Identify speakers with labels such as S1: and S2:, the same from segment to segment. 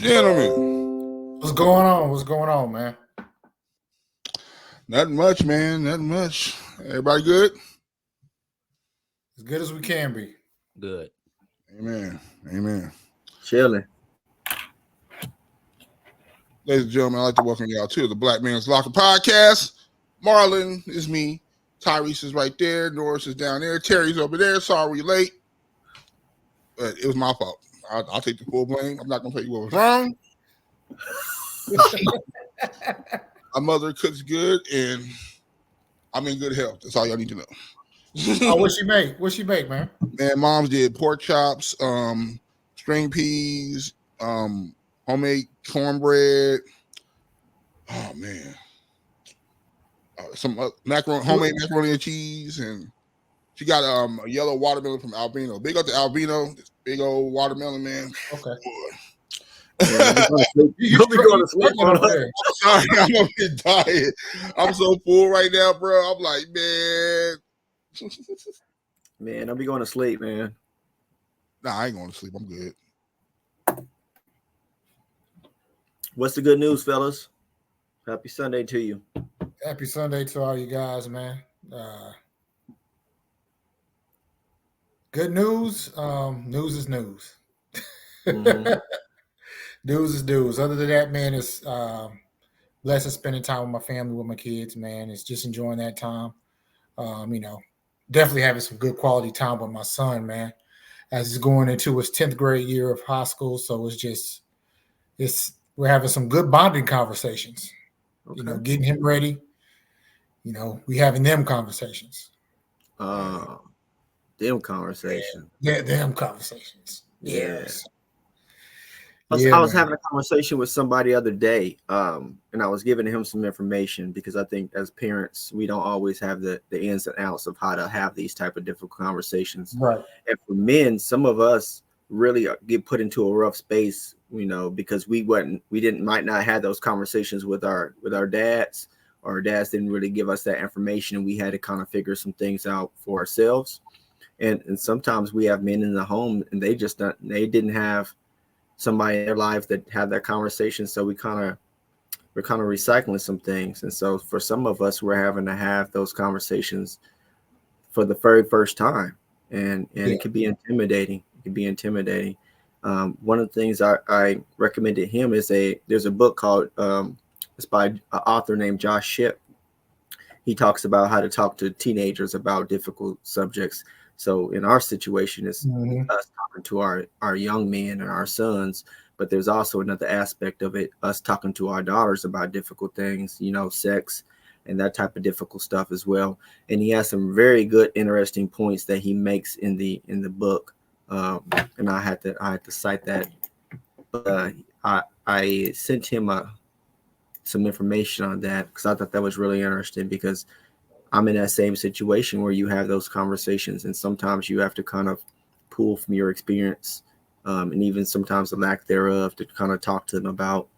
S1: Gentlemen,
S2: What's going on? What's going on, man?
S1: nothing much, man. Nothing much. Everybody good?
S2: As good as we can be.
S3: Good.
S1: Amen. Amen.
S4: Chilling.
S1: Ladies and gentlemen, I'd like to welcome y'all to the Black Man's Locker podcast. Marlon is me. Tyrese is right there. Norris is down there. Terry's over there. Sorry we're late. But it was my fault. I'll take the full blame. I'm not going to tell you what was wrong. My mother cooks good, and I'm in good health. That's all y'all need to know.
S2: Oh, what she make? What she make, man?
S1: Man, mom's did pork chops, string peas, homemade cornbread. Oh man, some macaroni, homemade macaroni and cheese, and she got a yellow watermelon from Albino. Big up to Albino, this big old watermelon, man.
S2: Okay.
S4: You'll be going to sleep on
S1: I'm sorry, I'm on a diet. I'm so full right now, bro. I'm like, man.
S4: Man, I'll be going to sleep, man.
S1: Nah, I ain't going to sleep. I'm good.
S4: What's the good news, fellas? Happy Sunday to you.
S2: Happy Sunday to all you guys, man. Good news. News is news.
S4: Mm-hmm.
S2: News is news. Other than that, man, it's blessed spending time with my family, with my kids, man. It's just enjoying that time. Definitely having some good quality time with my son, man, as he's going into his 10th grade year of high school. So we're having some good bonding conversations.
S4: Okay.
S2: Getting him ready. We having them conversations.
S4: Them conversations.
S2: Yeah, them conversations.
S4: Yeah.
S2: Yes.
S4: I was having a conversation with somebody the other day, and I was giving him some information because I think as parents, we don't always have the ins and outs of how to have these type of difficult conversations.
S2: Right.
S4: And for men, some of us really get put into a rough space, because we might not have those conversations with our dads, or our dads didn't really give us that information, and we had to kind of figure some things out for ourselves. And sometimes we have men in the home, and they didn't have somebody in their life that had that conversation. So we're kind of recycling some things. And so for some of us, we're having to have those conversations for the very first time. And It could be intimidating. One of the things I recommended him is there's a book called, it's by an author named Josh Shipp. He talks about how to talk to teenagers about difficult subjects. So in our situation, it's us talking to our young men and our sons, but there's also another aspect of it, us talking to our daughters about difficult things, sex and that type of difficult stuff as well. And he has some very good, interesting points that he makes in the book. And I had to cite that. But I sent him some information on that because I thought that was really interesting, because I'm in that same situation where you have those conversations, and sometimes you have to kind of pull from your experience, and even sometimes the lack thereof, to kind of talk to them about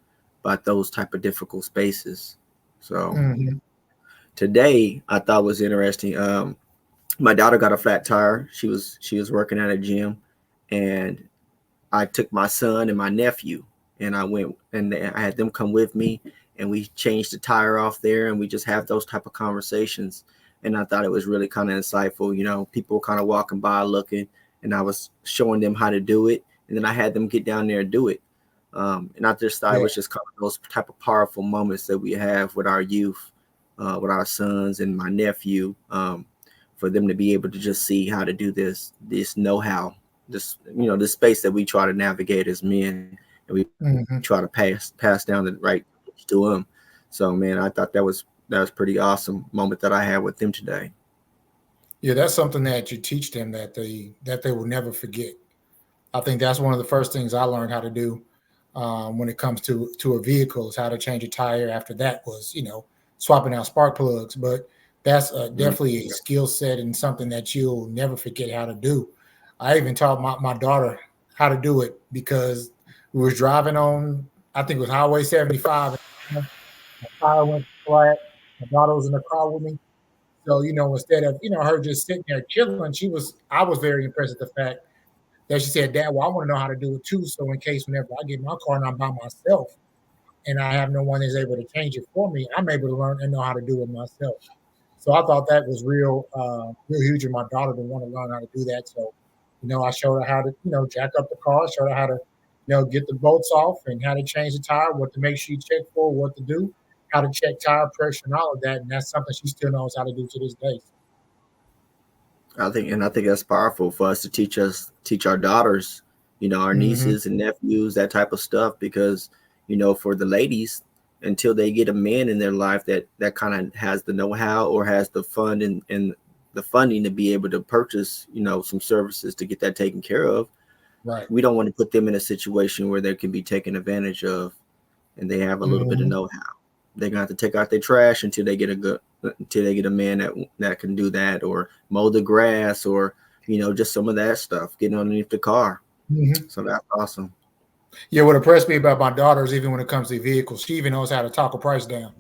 S4: those type of difficult spaces. So today I thought was interesting. My daughter got a flat tire. She was working at a gym, and I took my son and my nephew, and I went and I had them come with me, and we changed the tire off there, and we just have those type of conversations. And I thought it was really kind of insightful. People kind of walking by looking, and I was showing them how to do it, and then I had them get down there and do it. And I just thought it was just kind of those type of powerful moments that we have with our youth, with our sons and my nephew, for them to be able to just see how to do this know-how, this space that we try to navigate as men, and we try to pass down the right to them. So, man, I thought that was pretty awesome moment that I had with them today.
S2: Yeah, that's something that you teach them that they will never forget. I think that's one of the first things I learned how to do when it comes to a vehicle, is how to change a tire. After that was, swapping out spark plugs. But that's definitely a skill set and something that you'll never forget how to do. I even taught my daughter how to do it because we was driving on, I think it was Highway 75. My tire went flat. My daughter was in the car with me. So, instead of, her just sitting there chilling, I was very impressed at the fact that she said, Dad, well, I want to know how to do it too. So in case whenever I get my car and I'm by myself and I have no one that's able to change it for me, I'm able to learn and know how to do it myself. So I thought that was real huge in my daughter to want to learn how to do that. So, I showed her how to, jack up the car, showed her how to, get the bolts off and how to change the tire, what to make sure you check for, what to do, how to check tire pressure and all of that. And that's something she still knows how to do to this day.
S4: I think that's powerful for us to teach our daughters, our nieces and nephews, that type of stuff, because, for the ladies, until they get a man in their life that kind of has the know-how or has the fund and the funding to be able to purchase, some services to get that taken care of.
S2: Right.
S4: We don't want to put them in a situation where they can be taken advantage of and they have a little bit of know-how. They're gonna have to take out their trash until they get a man that can do that, or mow the grass, or just some of that stuff, getting underneath the car. So that's awesome.
S2: Yeah, what impressed me about my daughter is even when it comes to vehicles, she even knows how to talk a price down.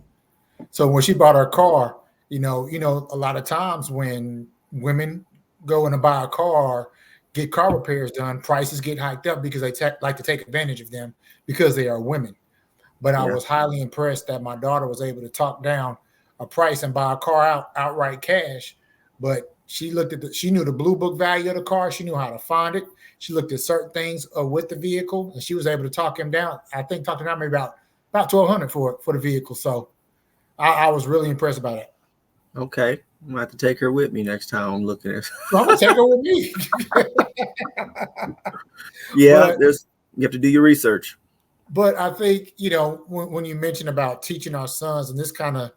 S2: So when she bought her car, a lot of times when women go in to buy a car, get car repairs done, prices get hiked up because they like to take advantage of them because they are women. But I was highly impressed that my daughter was able to talk down a price and buy a car outright cash. But she she knew the blue book value of the car. She knew how to find it. She looked at certain things with the vehicle, and she was able to talk him down. I think talking down maybe about $1,200 for the vehicle. So I was really impressed by that.
S4: Okay, I'm gonna have to take her with me next time I'm looking at.
S2: I'm gonna take her with me.
S4: Yeah, you have to do your research.
S2: But I think, when you mention about teaching our sons, and this kind of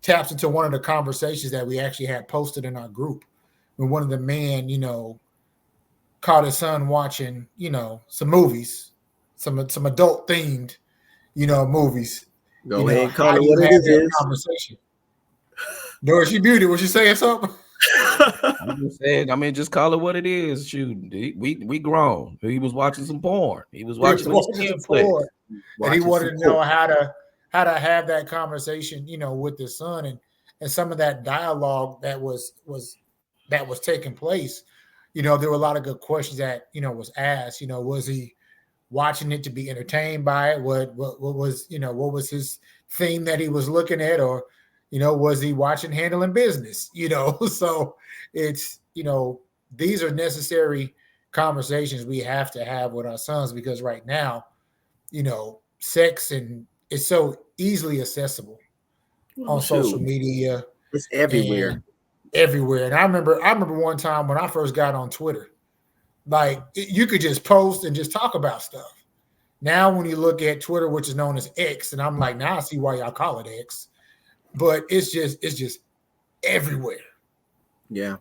S2: taps into one of the conversations that we actually had posted in our group, when one of the men, caught his son watching, some movies, some adult themed, movies.
S4: Go ahead, call it what it is.
S2: Conversation. Dorothy Beauty, was you saying something?
S3: I'm just saying, just call it what it is. Shoot, we grown. He was watching some porn. He was watching some porn.
S2: And he wanted to know how to have that conversation, with his son, and some of that dialogue that was taking place. There were a lot of good questions that was asked. Was he watching it to be entertained by it? What was his theme that he was looking at, or was he watching Handling Business? So it's these are necessary conversations we have to have with our sons, because right now, sex and it's so easily accessible on social media.
S4: It's everywhere.
S2: And I remember one time when I first got on Twitter, like you could just post and just talk about stuff. Now, when you look at Twitter, which is known as X, and I'm like, now I see why y'all call it X, but it's just everywhere.
S4: Yeah.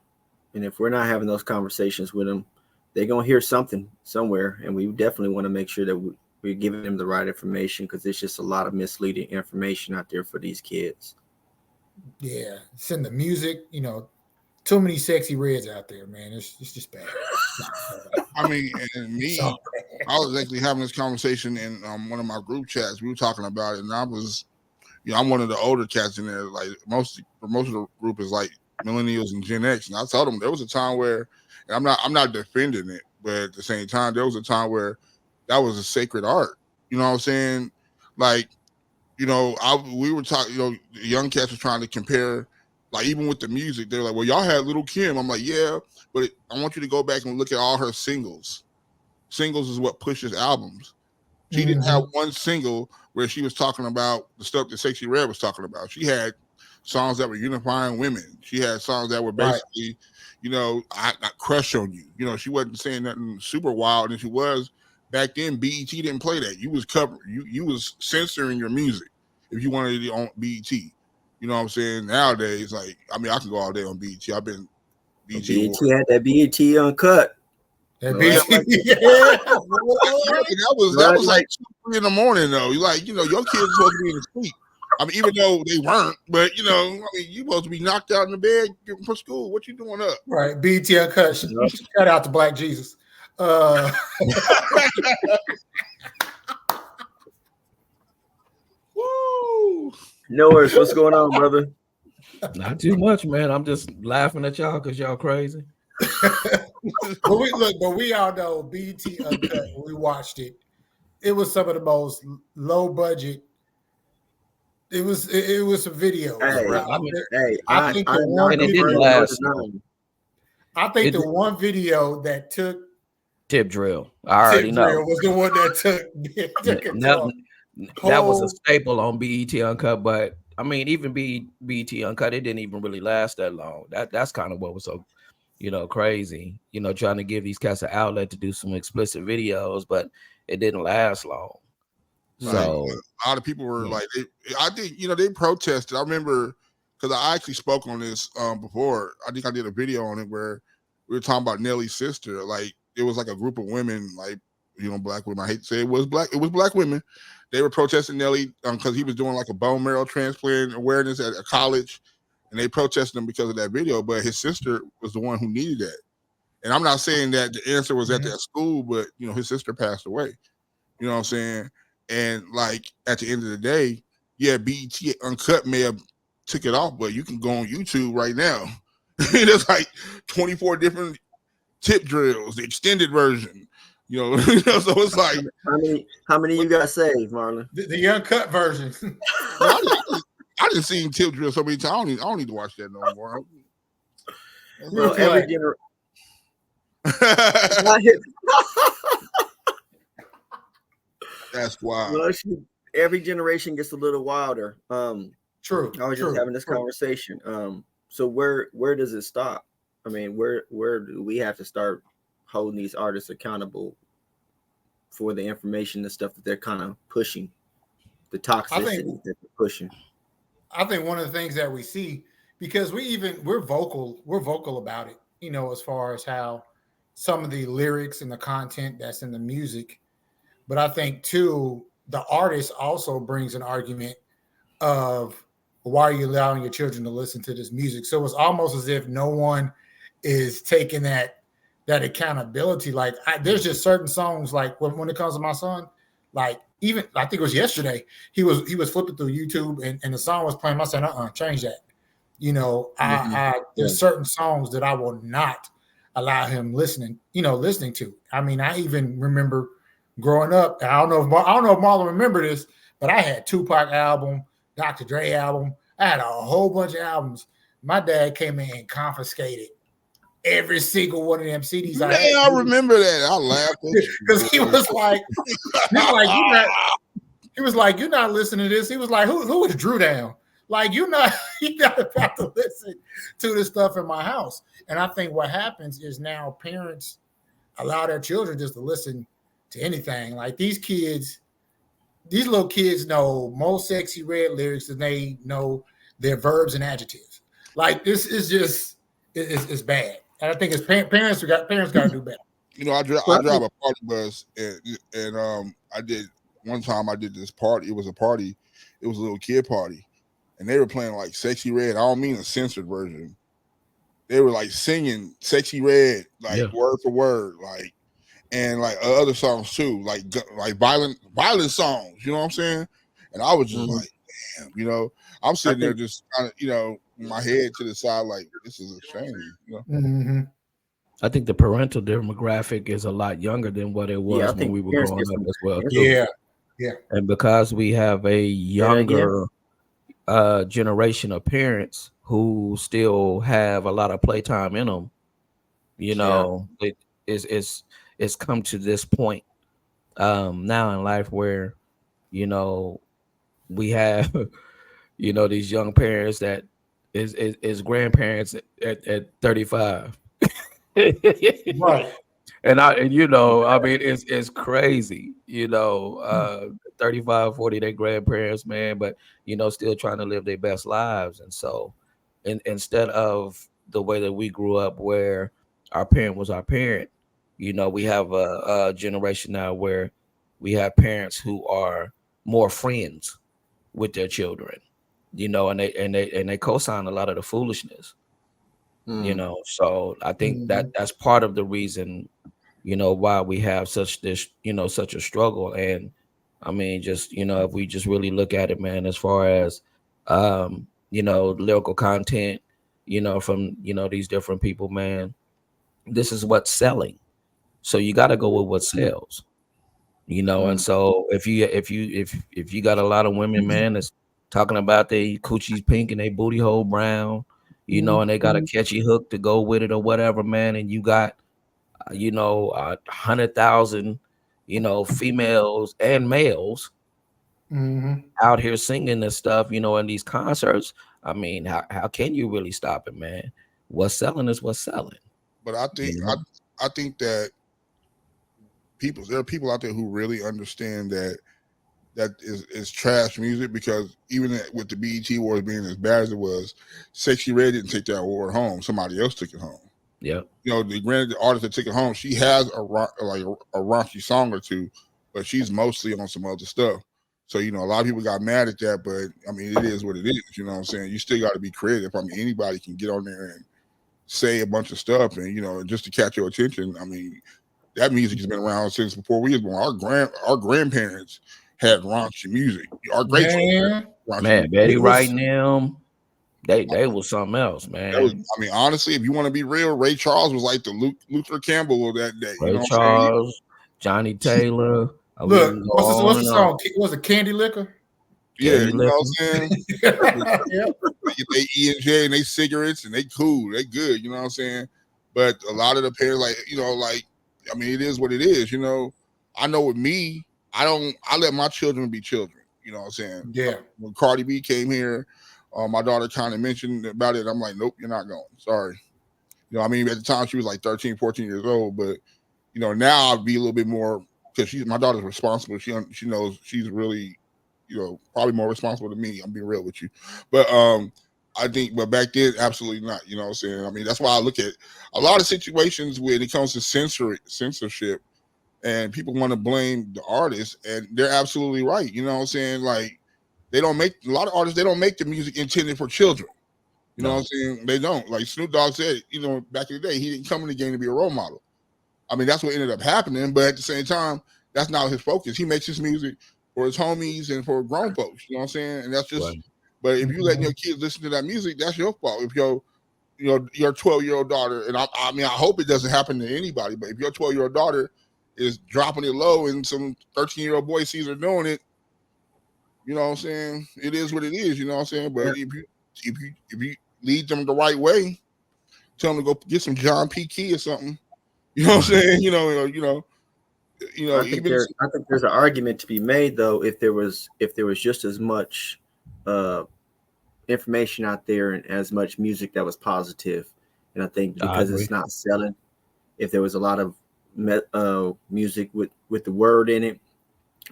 S4: And if we're not having those conversations with them, they're going to hear something somewhere. And we definitely want to make sure that we're giving them the right information, because there's just a lot of misleading information out there for these kids.
S2: Yeah. Send the music, too many sexy reds out there, man. It's just bad.
S1: I mean, and me, I was actually having this conversation in one of my group chats. We were talking about it, and I was, I'm one of the older cats in there. Like most of the group is like millennials and Gen X, and I told them there was a time where, and I'm not defending it, but at the same time, there was a time where that was a sacred art. You know what I'm saying? Like, we were talking. The young cats were trying to compare. Like, even with the music, they're like, well, y'all had Little Kim. I'm like, yeah, but I want you to go back and look at all her singles. Singles is what pushes albums. She didn't have one single where she was talking about the stuff that Sexy Red was talking about. She had songs that were unifying women. She had songs that were basically, I crush on you. She wasn't saying nothing super wild, and she was. Back then, BET didn't play that. You was you was censoring your music if you wanted it on BET. You know what I'm saying? Nowadays, like, I can go all day on BET. I've been BET.
S4: BET had that BET uncut.
S2: That
S1: was like 2-3 in the morning, though. You like, your kids are supposed to be in sleep. Even though they weren't, but you supposed to be knocked out in the bed from school. What you doing up?
S2: Right, BET uncut. Shout out to Black Jesus.
S1: Woo!
S4: Norris, what's going on, brother?
S3: Not too much, man. I'm just laughing at y'all because y'all crazy.
S2: but we all know BT Uncut. When we watched it, it was some of the most low budget. It was some videos.
S4: Hey,
S2: Right?
S3: I mean,
S2: I think the
S4: I'm
S2: one
S3: and it
S2: video,
S3: didn't last long.
S2: I think
S3: It
S2: the
S3: did-
S2: one video that took
S3: Tip drill. I already
S2: Tip
S3: know.
S2: Drill was the one that took control.
S3: That was a
S2: Whole-
S3: staple on BET Uncut, but I mean, even BET Uncut, it didn't even really last that long. That's kind of what was so, crazy. Trying to give these cats an outlet to do some explicit videos, but it didn't last long.
S1: Like,
S3: So
S1: a lot of people were
S3: yeah.
S1: like, I think they protested. I remember because I actually spoke on this before. I think I did a video on it where we were talking about Nelly's sister. Like it was like a group of women, like black women. I hate to say it was black women. They were protesting Nelly because he was doing like a bone marrow transplant awareness at a college, and they protested him because of that video. But his sister was the one who needed that. And I'm not saying that the answer was at that school, but his sister passed away. You know what I'm saying? And like at the end of the day, yeah, BET Uncut may have took it off, but you can go on YouTube right now. There's like 24 different tip drills, the extended version. So it's like
S4: how many you got saved, Marlon?
S2: the uncut version.
S1: I didn't see tip drill so many times. I don't need to watch that no more.
S4: Well, every generation.
S1: That's wild.
S4: Well, every generation gets a little wilder.
S2: True.
S4: I was just having this conversation. So where does it stop? I mean, where do we have to start holding these artists accountable for the information and stuff that they're kind of pushing, the toxicity that they're pushing?
S2: I think one of the things that we see, because we're vocal about it, as far as how some of the lyrics and the content that's in the music. But I think too, the artist also brings an argument of why are you allowing your children to listen to this music? So it's almost as if no one is taking that accountability. Like there's just certain songs, like when it comes to my son, like even I think it was yesterday, he was flipping through YouTube and the song was playing. I said, change that. There's certain songs that I will not allow him listening to. I mean, I even remember growing up, I don't know if Marlon remember this, but I had Tupac album, Dr. Dre album. I had a whole bunch of albums. My dad came in and confiscated every single one of them CDs.
S1: I remember that. I laughed
S2: because he was like, you're not listening to this. He was like, who is Drew Down? Like you're not about to listen to this stuff in my house. And I think what happens is now parents allow their children just to listen to anything. Like these little kids know more Sexy Red lyrics than they know their verbs and adjectives. Like this is just it's bad. And I think it's parents got to do better.
S1: I drive a party bus, and I did one time. I did this party. It was a party. It was a little kid party, and they were playing like Sexy Red. I don't mean a censored version. They were like singing Sexy Red, like word for word, like, and like other songs too, like violent songs. You know what I'm saying? And I was just like, damn, I'm sitting there just kind of, my head to the side, like this is a shame.
S2: Mm-hmm.
S3: I think the parental demographic is a lot younger than what it was when we were growing up as well.
S2: Yeah.
S3: And because we have a younger generation of parents who still have a lot of playtime in them, it's come to this point now in life where, we have, these young parents that is grandparents at 35.
S2: Right.
S3: And I mean, it's crazy, 35, 40, their grandparents, man, but, still trying to live their best lives. And so instead of the way that we grew up where our parent was our parent, we have a generation now where we have parents who are more friends with their children, and they co-sign a lot of the foolishness. So I think that's part of the reason, why we have such a struggle. And I mean, just, if we just really look at it, man, as far as, lyrical content, from, these different people, man, this is what's selling. So you got to go with what sells, and so if you got a lot of women, man, that's talking about they coochies pink and they booty hole brown, and they got a catchy hook to go with it or whatever, man, and you got 100,000 females and males out here singing this stuff, in these concerts. I mean, how can you really stop it, man? What's selling is what's selling.
S1: But I think I think that there are people out there who really understand that is trash music, because even with the BET Awards being as bad as it was, Sexy Red didn't take that award home. Somebody else took it home.
S3: Yeah.
S1: The artist that took it home, she has a raunchy song or two, but she's mostly on some other stuff. So, a lot of people got mad at that, but I mean, it is what it is. You know what I'm saying? You still got to be creative. I mean, anybody can get on there and say a bunch of stuff and, just to catch your attention. I mean, that music has been around since before we was born. Our grandparents had raunchy music. Our great
S3: man, Betty Wright and them, they was something else, man.
S1: Honestly, if you want to be real, Ray Charles was like the Luther Campbell of that day.
S3: Ray Charles, Johnny Taylor.
S2: Look, what's the song? Was it Candy Liquor?
S1: Yeah, you know what I'm saying? They E&J and they cigarettes and they cool, they good, you know what I'm saying? But a lot of the parents, it is what it is, I know with me, I let my children be children, you know what I'm saying?
S2: Yeah. When
S1: Cardi B came here, my daughter kind of mentioned about it. I'm like, nope, you're not going. Sorry. At the time she was like 13, 14 years old, but now I'll be a little bit more, because my daughter's responsible. She knows she's really, probably more responsible than me. I'm being real with you. But I think, but back then, absolutely not. You know what I'm saying? That's why I look at a lot of situations when it comes to censorship, and people want to blame the artists, and they're absolutely right. You know what I'm saying? Like, a lot of artists, they don't make the music intended for children. You know what I'm saying? They don't. Like Snoop Dogg said, back in the day, he didn't come in the game to be a role model. I mean, that's what ended up happening. But at the same time, that's not his focus. He makes his music for his homies and for grown folks. You know what I'm saying? And that's just. Right. But if you let your kids listen to that music, that's your fault. If your 12-year-old daughter, and I hope it doesn't happen to anybody, but if your 12-year-old daughter is dropping it low and some 13-year-old boy sees her doing it, you know what I'm saying? It is what it is. You know what I'm saying? But if you lead them the right way, tell them to go get some John P. Key or something. You know what I'm saying?
S4: I think there's an argument to be made, though, if there was just as much information out there and as much music that was positive. And I think because it's not selling, if there was a lot of music with the word in it,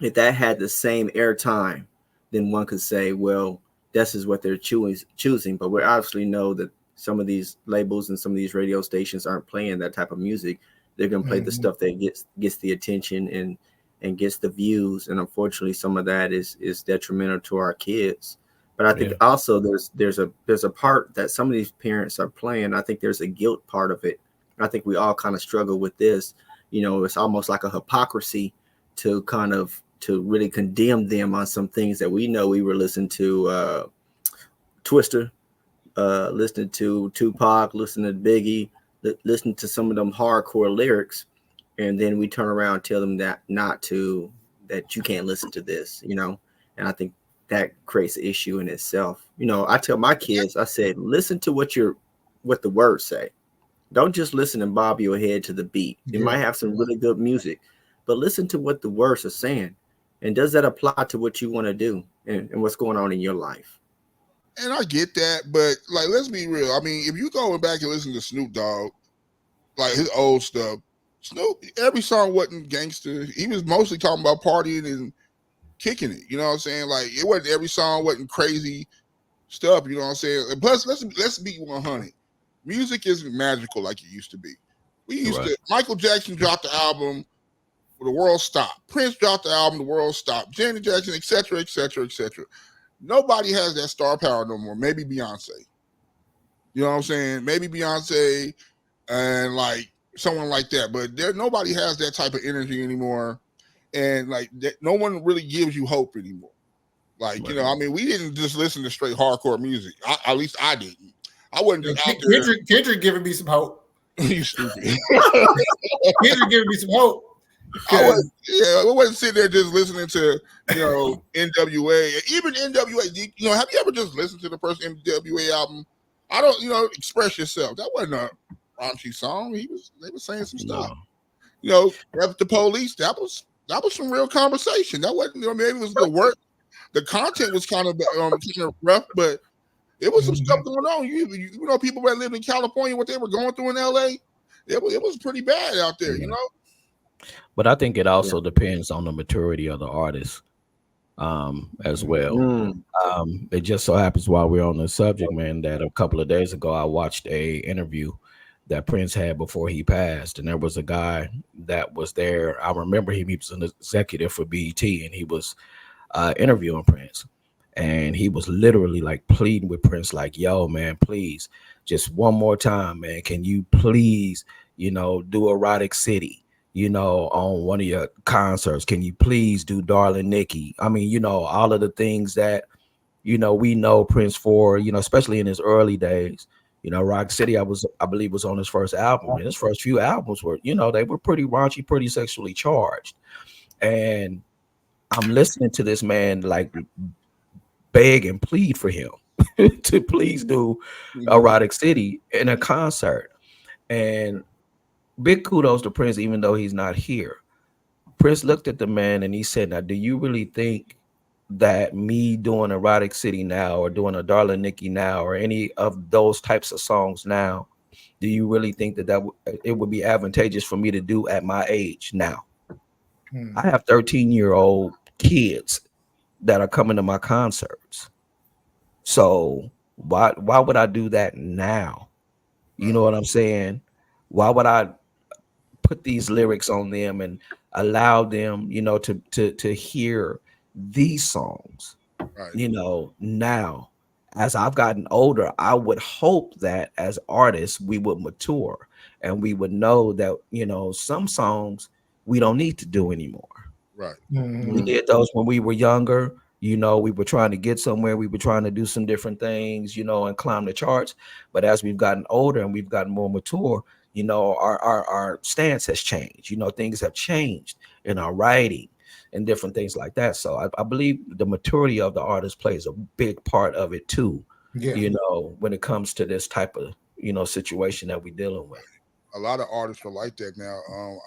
S4: if that had the same airtime, then one could say, well, this is what they're choosing. But we obviously know that some of these labels and some of these radio stations aren't playing that type of music. They're going to play the stuff that gets the attention and gets the views. And unfortunately, some of that is detrimental to our kids. But I think also there's a part that some of these parents are playing. I think there's a guilt part of it. I think we all kind of struggle with this. It's almost like a hypocrisy to really condemn them on some things that we know. We were listening to Twister, listening to Tupac, listening to Biggie, listening to some of them hardcore lyrics, and then we turn around and tell them that you can't listen to this, and I think that creates an issue in itself. I tell my kids, I said, listen to what the words say. Don't just listen and bob your head to the beat. It might have some really good music, but listen to what the words are saying. And does that apply to what you want to do and what's going on in your life?
S1: And I get that, but let's be real. I mean, if you go back and listen to Snoop Dogg, like his old stuff, Snoop, every song wasn't gangster. He was mostly talking about partying and kicking it. You know what I'm saying? Like, it wasn't every song wasn't crazy stuff. You know what I'm saying? And plus, let's be 100. Music isn't magical like it used to be. Michael Jackson dropped the album, the world stopped. Prince dropped the album, the world stopped. Janet Jackson, etc., etc., etc. Nobody has that star power no more. Maybe Beyonce. You know what I'm saying? Maybe Beyonce and someone like that. But nobody has that type of energy anymore. And no one really gives you hope anymore. We didn't just listen to straight hardcore music. At least I didn't. I wasn't just out there.
S2: Kendrick giving me some hope.
S1: You stupid.
S2: He's giving me some hope.
S1: I wasn't sitting there just listening to, NWA. Even NWA, have you ever just listened to the first NWA album? I don't, Express Yourself. That wasn't a raunchy song. They were saying some stuff. Rep the Police. That was some real conversation. That wasn't, maybe it was the work. The content was kind of rough, but it was some stuff going on. People that lived in California, what they were going through in LA, it was pretty bad out there,
S3: But I think it also depends on the maturity of the artist as well. It just so happens while we're on the subject, man, that a couple of days ago I watched a interview that Prince had before he passed, and there was a guy that was there. I remember he was an executive for BET, and he was interviewing Prince, and he was literally like pleading with Prince, like, yo, man, please, just one more time, man, can you please, do Erotic City, on one of your concerts? Can you please do Darling Nikki? I mean, all of the things that, we know Prince for, especially in his early days. Rock City, I believe was on his first album. And his first few albums were, they were pretty raunchy, pretty sexually charged. And I'm listening to this man like beg and plead for him to please do Erotic City in a concert. And big kudos to Prince, even though he's not here. Prince looked at the man and he said, now, do you really think that me doing Erotic City now, or doing a Darling Nikki now, or any of those types of songs now, do you really think that it would be advantageous for me to do at my age now? I have 13-year-old kids that are coming to my concerts. So why would I do that now? You know what I'm saying? Why would I put these lyrics on them and allow them, to hear these songs, right. Now, as I've gotten older, I would hope that as artists, we would mature and we would know that, some songs we don't need to do anymore.
S1: Right.
S3: We did those when we were younger. We were trying to get somewhere. We were trying to do some different things, and climb the charts. But as we've gotten older and we've gotten more mature, our stance has changed. Things have changed in our writing and different things like that. So I believe the maturity of the artist plays a big part of it too. Yeah. When it comes to this type of, situation that we're dealing with.
S1: A lot of artists are like that now.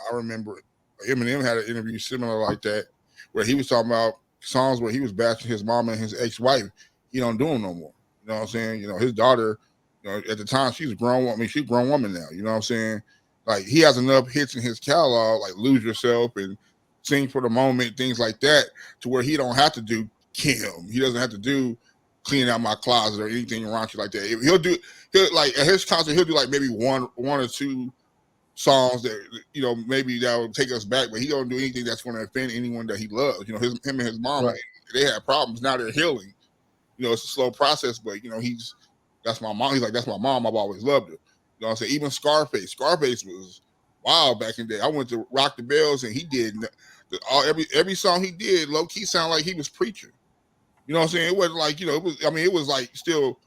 S1: I remember Eminem had an interview similar like that, where he was talking about songs where he was bashing his mom and his ex-wife. He don't do them no more. You know what I'm saying? His daughter, at the time, she's a grown woman. I mean, she's a grown woman now. You know what I'm saying? Like, he has enough hits in his catalog, like Lose Yourself and Sing for the Moment, things like that, to where he don't have to do Kim. He doesn't have to do Clean Out My Closet or anything raunchy like that. He'll like at his concert, he'll do like maybe one or two songs that maybe that will take us back, but he don't do anything that's going to offend anyone that he loves. Him and his mom, right. They had problems. Now they're healing. It's a slow process, but that's my mom. He's like, that's my mom. I've always loved her. You know what I'm saying? Even Scarface was wild back in the day. I went to Rock the Bells and he did every song he did low key sound like he was preaching. You know what I'm saying? It wasn't like, it was like still,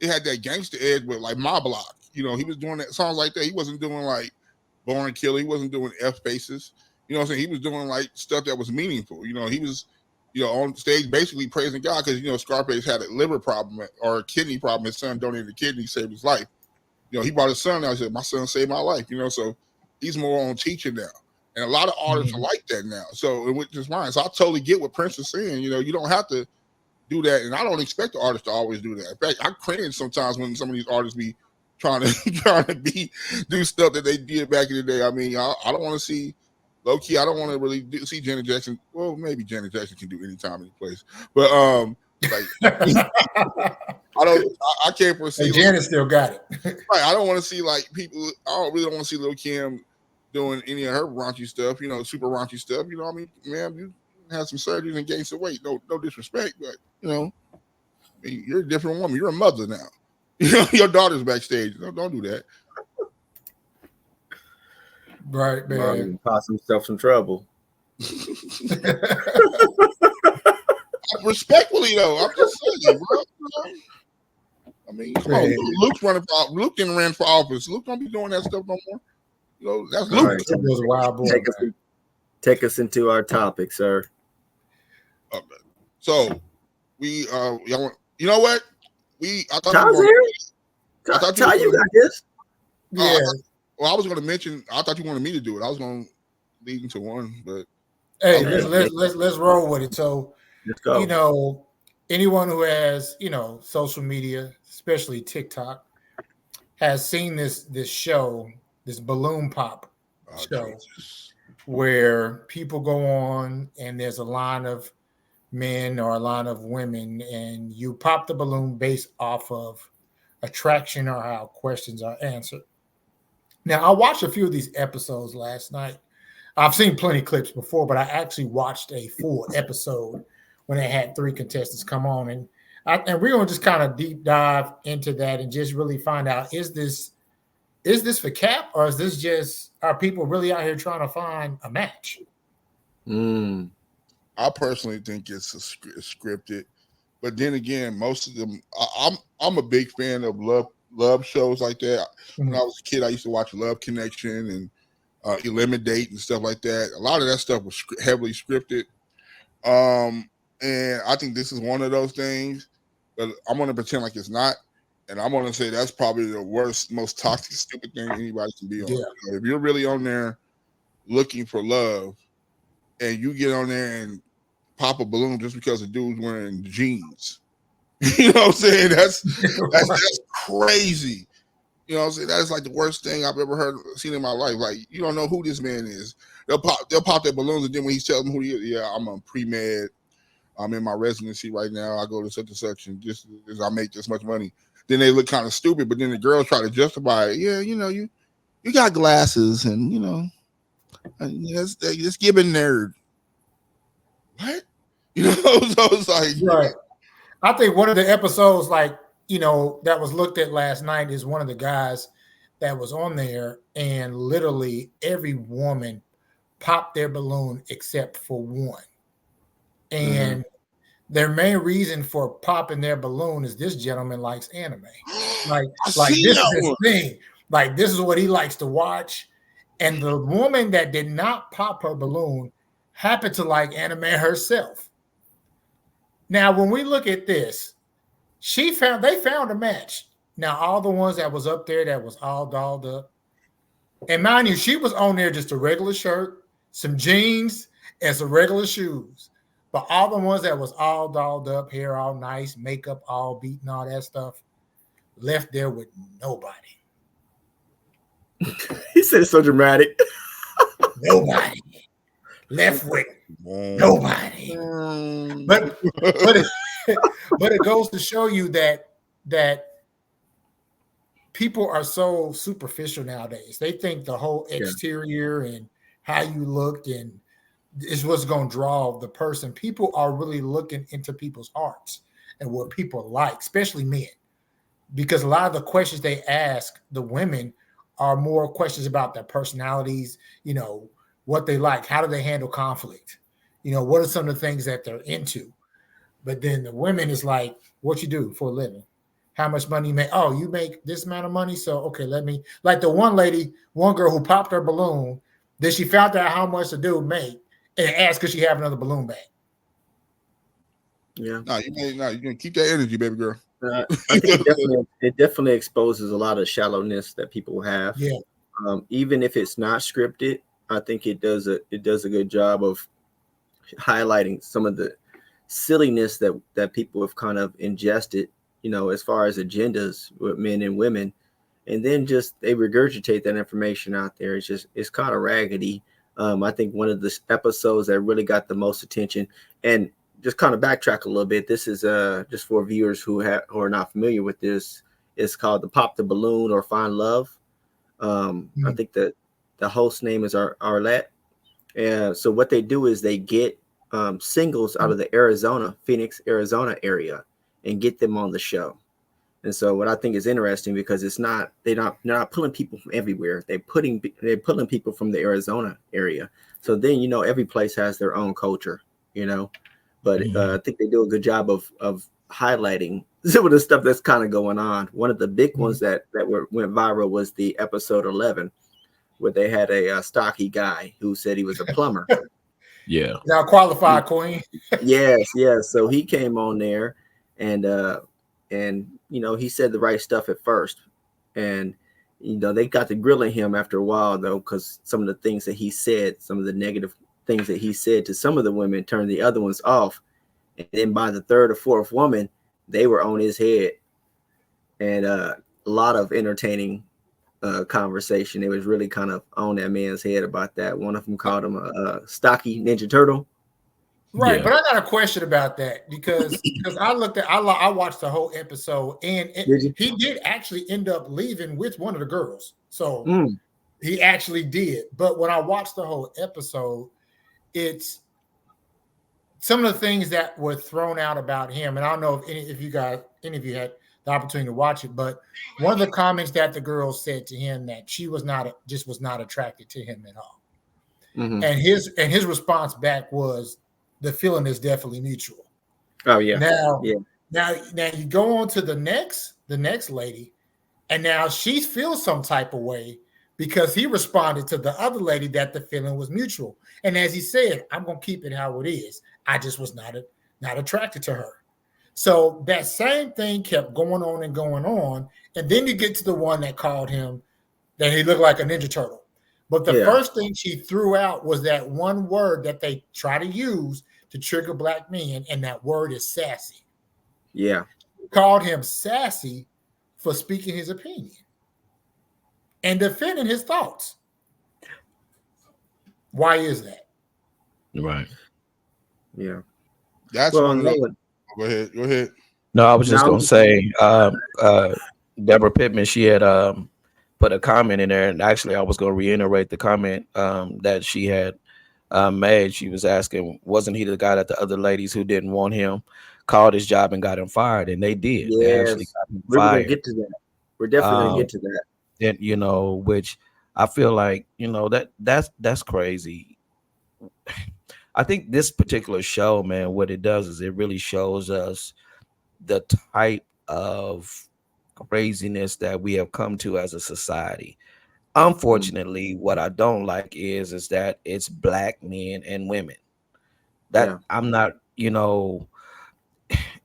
S1: it had that gangster edge, but like My Block. He was doing that songs like that. He wasn't doing like Born Killer. He wasn't doing F faces. You know what I'm saying? He was doing like stuff that was meaningful. He was, on stage basically praising God because, Scarface had a liver problem or a kidney problem. His son donated a kidney, saved his life. He brought his son out and said, my son saved my life, so he's more on teaching now. And a lot of artists are like that now. So, which is fine. So I totally get what Prince is saying. You don't have to do that. And I don't expect the artist to always do that. In fact, I cringe sometimes when some of these artists be trying to do stuff that they did back in the day. I mean, I don't want to see, low key, I don't want to really see Janet Jackson. Well, maybe Janet Jackson can do any time, any place. But I can't foresee.
S2: Hey, Janet still got it.
S1: Right. I don't want to see like people. I don't really want to see Lil' Kim doing any of her raunchy stuff. Super raunchy stuff. I mean, man, you had some surgeries and gained some weight. No disrespect, but you're a different woman. You're a mother now. Your daughter's backstage. Don't do that.
S2: Right, man.
S4: Cause himself some trouble.
S1: Respectfully, though, I'm just saying, bro. I mean, come on, Luke's running for Luke didn't ran for office. Luke don't be doing that stuff no more. You know, that's Luke.
S4: Right.
S2: Luke was a wild boy.
S4: Take us into our topic, sir.
S1: Okay. So we y'all want, you know what? I thought
S4: Ty's here. Ty, you got this.
S2: Yeah.
S1: I was going to mention. I thought you wanted me to do it. I was going to lead into one, but
S2: hey, let's roll with it. So,
S4: let's go.
S2: You know, anyone who has social media, especially TikTok, has seen this show, this balloon pop show, Jesus. Where people go on and there's a line of men or a line of women, and you pop the balloon based off of attraction or how questions are answered. Now, I watched a few of these episodes last night. I've seen plenty of clips before, but I actually watched a full episode when they had 3 contestants come on, and we're gonna just kind of deep dive into that and just really find out, is this for cap, or is this just, are people really out here trying to find a match?
S1: I personally think it's scripted, but then again, most of them, I'm a big fan of love shows like that. When I was a kid, I used to watch Love Connection and Eliminate and stuff like that. A lot of that stuff was heavily scripted, and I think this is one of those things. But I'm going to pretend like it's not, and I'm going to say that's probably the worst, most toxic, stupid thing anybody can be on.
S2: Yeah.
S1: If you're really on there looking for love, and you get on there and pop a balloon just because the dude's wearing jeans, you know what I'm saying? That's crazy. You know what I'm saying? That's like the worst thing I've ever seen in my life. Like, you don't know who this man is. They'll pop their balloons, and then when he's telling them who he is, yeah, I'm a pre-med. I'm in my residency right now. I go to such and such, and just as I make this much money. Then they look kind of stupid, but then the girls try to justify it. Yeah, you got glasses, and it's giving nerd. What? So it's like,
S2: right. I think one of the episodes, that was looked at last night, is one of the guys that was on there, and literally every woman popped their balloon except for one. And their main reason for popping their balloon is this gentleman likes anime. Like this is his thing. Like, this is what he likes to watch. And the woman that did not pop her balloon happened to like anime herself. Now, when we look at this, they found a match. Now, all the ones that was up there that was all dolled up, and mind you, she was on there just a regular shirt, some jeans, and some regular shoes. But all the ones that was all dolled up, hair all nice, makeup all beaten, all that stuff, left there with nobody.
S4: He said it's so dramatic.
S2: Nobody. Left with nobody. But it goes to show you that people are so superficial nowadays. They think the whole exterior and how you look and is what's going to draw the person. People are really looking into people's hearts and what people like, especially men, because a lot of the questions they ask the women are more questions about their personalities, what they like, how do they handle conflict, what are some of the things that they're into. But then the women is like, what you do for a living? How much money you make? Oh, you make this amount of money. So, okay, like the one girl who popped her balloon, then she found out how much the dude made and asked, could she have another balloon back?
S4: Yeah.
S1: No, you can keep that energy, baby girl.
S4: I think it definitely exposes a lot of shallowness that people have.
S2: Yeah.
S4: Even if it's not scripted, I think it does a good job of highlighting some of the silliness that people have kind of ingested, as far as agendas with men and women, and then just they regurgitate that information out there. It's kind of raggedy. I think one of the episodes that really got the most attention, and just kind of backtrack a little bit. This is just for viewers who are not familiar with this. It's called the Pop the Balloon or Find Love. I think that the host name is Arlette. And so what they do is they get singles out of the Phoenix, Arizona area and get them on the show. And so what I think is interesting, because they're not pulling people from everywhere. They're pulling people from the Arizona area. So then, every place has their own culture, but I think they do a good job of highlighting some of the stuff that's kind of going on. One of the big ones that went viral was the episode 11, where they had a stocky guy who said he was a plumber.
S3: Yeah.
S2: Now qualified queen.
S4: Yes. So he came on there, and he said the right stuff at first, and they got to grilling him after a while though, because some of the things that he said, some of the negative things that he said to some of the women turned the other ones off, and then by the third or fourth woman, they were on his head, and a lot of entertaining conversation. It was really kind of on that man's head about that. One of them called him a stocky Ninja Turtle.
S2: Right,
S3: Yeah.
S2: but I got a question about that because I watched the whole episode, and he did actually end up leaving with one of the girls. So he actually did. But when I watched the whole episode, it's some of the things that were thrown out about him, and I don't know if any of you had the opportunity to watch it, but one of the comments that the girl said to him that she was not attracted to him at all, and his response back was, the feeling is definitely mutual.
S4: Oh yeah.
S2: Now you go on to the next lady, and now she feels some type of way because he responded to the other lady that the feeling was mutual. And as he said, I'm gonna keep it how it is. I just was not attracted to her. So that same thing kept going on and going on, and then you get to the one that called him that he looked like a Ninja Turtle. But the first thing she threw out was that one word that they try to use to trigger black men, and that word is sassy.
S4: Yeah.
S2: She called him sassy for speaking his opinion and defending his thoughts. Why is that?
S3: Right.
S4: Yeah.
S1: That's one. Go ahead.
S3: No, I was just gonna say, Deborah Pittman, she had put a comment in there, and actually, I was gonna reiterate the comment that she had made. She was asking, wasn't he the guy that the other ladies who didn't want him called his job and got him fired? And they did.
S4: Yes.
S3: They actually got him
S4: We're
S3: fired.
S4: gonna get to that. We're definitely gonna get to that.
S3: And which I feel like that's crazy. I think this particular show, man, what it does is it really shows us the type of craziness that we have come to as a society. Unfortunately, what I don't like is that it's black men and women. That I'm not,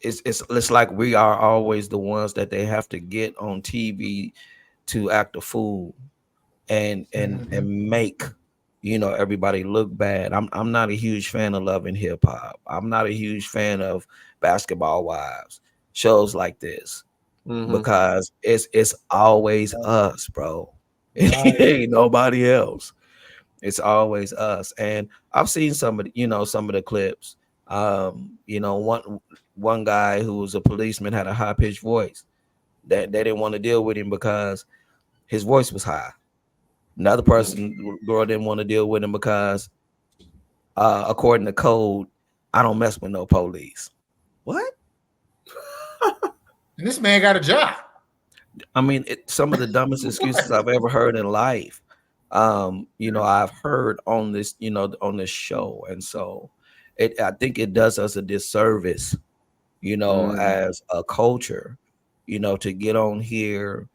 S3: it's like we are always the ones that they have to get on TV to act a fool and make everybody look bad. I'm not a huge fan of Love and Hip Hop. I'm not a huge fan of Basketball Wives, shows like this, because it's always us, bro. It ain't nobody else. It's always us. And I've seen some of the clips. One guy who was a policeman had a high-pitched voice that they didn't want to deal with him because his voice was high. Another girl didn't want to deal with him because according to code, I don't mess with no police. What?
S2: And this man got a job.
S3: I mean, some of the dumbest excuses I've ever heard in life. I've heard on this, on this show, and so I think it does us a disservice, as a culture, to get on here,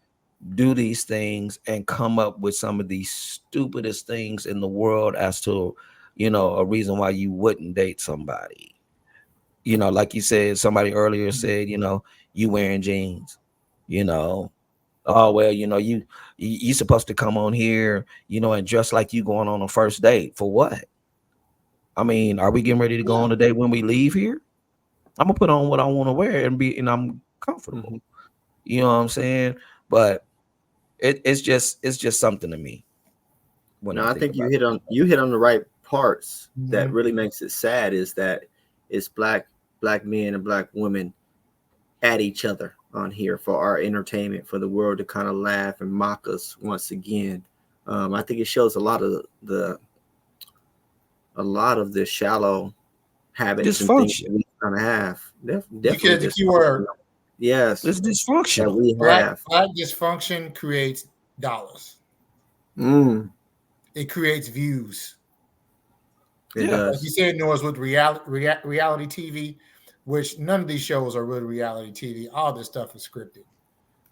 S3: do these things, and come up with some of the stupidest things in the world as to, a reason why you wouldn't date somebody. Like you said, somebody earlier said, you wearing jeans, oh well, you supposed to come on here, and dress like you going on a first date for what? I mean, are we getting ready to go on a date when we leave here? I'm gonna put on what I want to wear and I'm comfortable. You know what I'm saying? But it's just something to me.
S4: I think you hit on the right parts. That really makes it sad is that it's black men and black women at each other on here for our entertainment, for the world to kind of laugh and mock us once again. I think it shows a lot of the shallow habits and things that we kind of have. Definitely
S2: the keyword.
S4: Yes,
S3: it's dysfunction.
S2: That we have. Black dysfunction creates dollars. It creates views.
S4: It does.
S2: Like you said, Noah's with reality TV. which none of these shows are really reality TV. All this stuff is scripted.